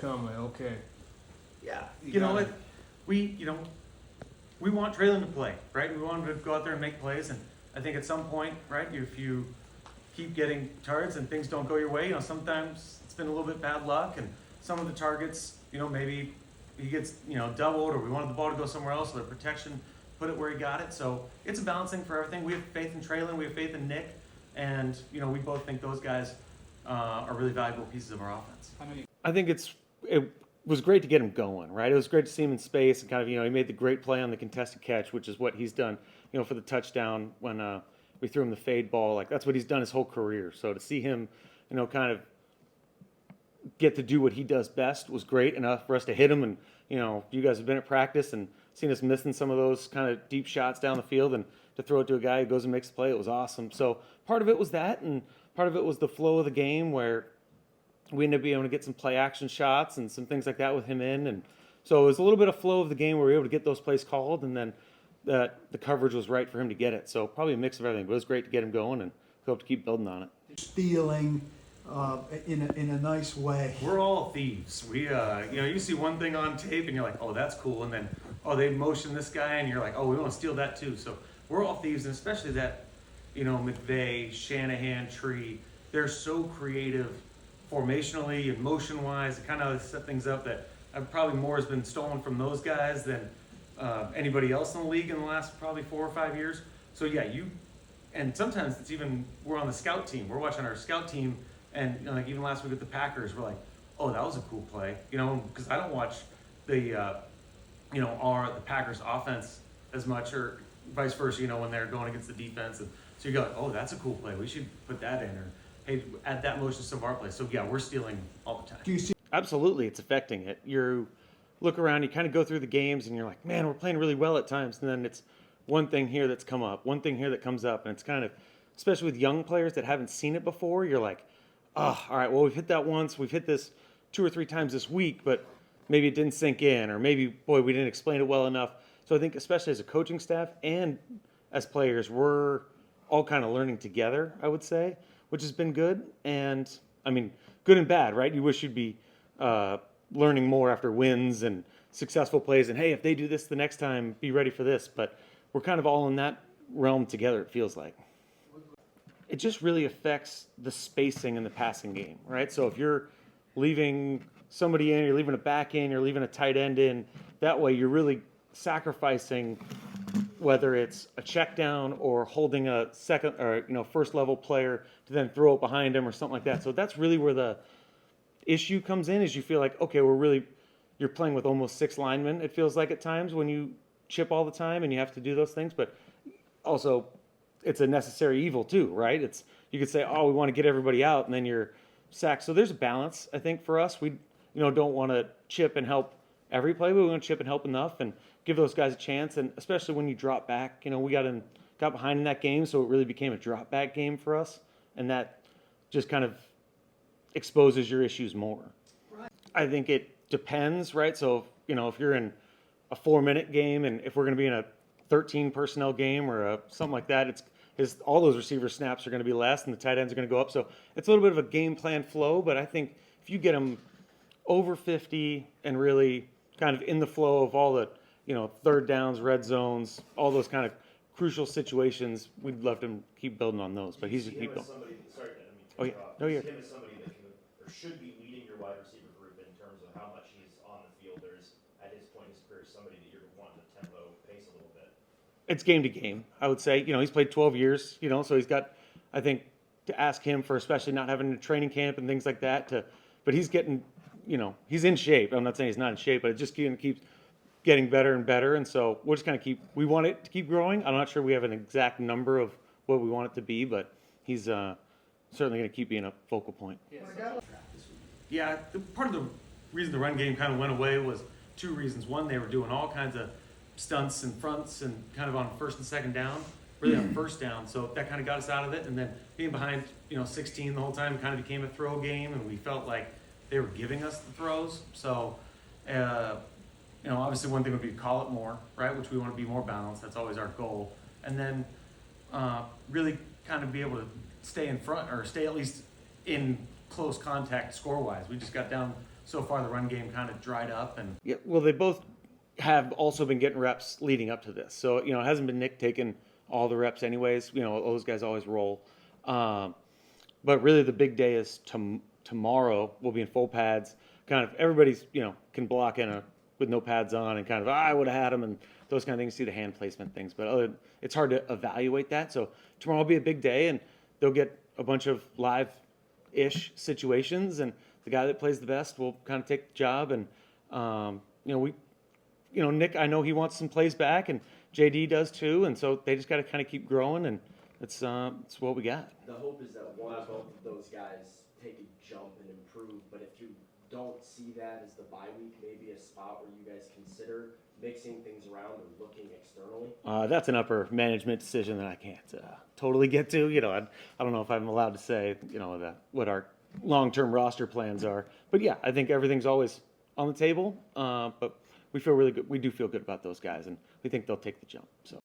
become like, okay. Yeah, you know what? We want Treylon to play, right? We want him to go out there and make plays, and I think at some point, right, if you keep getting targets and things don't go your way, sometimes it's been a little bit bad luck, and some of the targets, maybe he gets, doubled, or we wanted the ball to go somewhere else, so the protection put it where he got it. So it's a balancing for everything. We have faith in Treylon, we have faith in Nick, and we both think those guys are really valuable pieces of our offense. I think it was great to get him going, right? It was great to see him in space and kind of, he made the great play on the contested catch, which is what he's done, for the touchdown when we threw him the fade ball. Like, that's what he's done his whole career. So to see him, kind of get to do what he does best was great enough for us to hit him. And, you guys have been at practice and seen us missing some of those kind of deep shots down the field, and to throw it to a guy who goes and makes the play, it was awesome. So part of it was that, and part of it was the flow of the game where we ended up being able to get some play action shots and some things like that with him in. And so it was a little bit of flow of the game where we were able to get those plays called, and then the coverage was right for him to get it. So probably a mix of everything, but it was great to get him going, and hope to keep building on it. Stealing in a nice way. We're all thieves. We, you see one thing on tape and you're like, oh, that's cool. And then, oh, they motion this guy and you're like, oh, we want to steal that too. So we're all thieves, and especially that, McVay, Shanahan, Tree, they're so creative formationally and motion-wise. It kind of set things up that probably more has been stolen from those guys than anybody else in the league in the last probably 4 or 5 years. So yeah, and sometimes it's even, we're on the scout team. We're watching our scout team, and like even last week with the Packers, we're like, oh, that was a cool play, because I don't watch the Packers offense as much, or vice versa, when they're going against the defense. And so you go, oh, that's a cool play. We should put that in, or hey, add that motion to some of our plays. So yeah, we're stealing all the time. Do you see? Absolutely, it's affecting it. You look around, you kind of go through the games, and you're like, man, we're playing really well at times. And then it's one thing here that's come up, one thing here that comes up, and it's kind of, especially with young players that haven't seen it before, you're like, oh, all right, well, we've hit that once, we've hit this 2 or 3 times this week, but maybe it didn't sink in, or maybe, boy, we didn't explain it well enough. So I think especially as a coaching staff and as players, we're all kind of learning together, I would say, which has been good. And, I mean, good and bad, right? You wish you'd be learning more after wins and successful plays, and, hey, if they do this the next time, be ready for this. But we're kind of all in that realm together, it feels like. It just really affects the spacing in the passing game, right? So if you're leaving somebody in, you're leaving a back in, you're leaving a tight end in, that way you're really sacrificing whether it's a check down or holding a second or first level player to then throw it behind him or something like that. So that's really where the issue comes in, is you feel like, okay, you're playing with almost 6 linemen, it feels like at times, when you chip all the time and you have to do those things. But also, it's a necessary evil too, right? You could say, oh, we want to get everybody out, and then you're sacked. So there's a balance, I think, for us. We don't want to chip and help every play, but we want to chip and help enough and give those guys a chance. And especially when you drop back, we got behind in that game, so it really became a drop back game for us, and that just kind of exposes your issues more. Right. I think it depends, right? So if you're in a 4-minute game, and if we're going to be in a 13 personnel game or something like that, all those receiver snaps are going to be less, and the tight ends are going to go up. So it's a little bit of a game plan flow, but I think if you get them over 50 and really kind of in the flow of all the, third downs, red zones, all those kind of crucial situations, we'd love to keep building on those. But he's keep going. Oh yeah, no, yeah. Him as somebody that can or should be leading your wide receiver group in terms of how much he's on the field. There's at his point in his career somebody that you're wanting to tempo pace a little bit. It's game to game, I would say. He's played 12 years, so he's got, I think, to ask him for especially not having a training camp and things like that. But he's getting, he's in shape. I'm not saying he's not in shape, but it just keeps getting better and better. And so we'll just kind of we want it to keep growing. I'm not sure we have an exact number of what we want it to be, but he's certainly going to keep being a focal point. Yeah, part of the reason the run game kind of went away was 2 reasons. One, they were doing all kinds of stunts and fronts and kind of on first and second down, really on first down. So that kind of got us out of it. And then being behind, 16 the whole time kind of became a throw game, and we felt like they were giving us the throws. So, obviously one thing would be to call it more, right? Which we want to be more balanced. That's always our goal. And then really kind of be able to stay in front, or stay at least in close contact score-wise. We just got down so far the run game kind of dried up and Yeah, well, they both have also been getting reps leading up to this. So, it hasn't been Nick taking all the reps anyways. Those guys always roll. But really the big day is tomorrow. We'll be in full pads. Kind of everybody's, can block in with no pads on and kind of, I would have had them and those kind of things, see the hand placement things. But it's hard to evaluate that. So tomorrow will be a big day and they'll get a bunch of live-ish situations and the guy that plays the best will kind of take the job. And, Nick, I know he wants some plays back and JD does too. And so they just got to kind of keep growing and it's what we got. The hope is that one or both of those guys take a jump and improve, but if you don't see that as the bye week, maybe a spot where you guys consider mixing things around or looking externally? That's an upper management decision that I can't totally get to. I don't know if I'm allowed to say, what our long-term roster plans are. But yeah, I think everything's always on the table. But we feel really good. We do feel good about those guys, and we think they'll take the jump. So.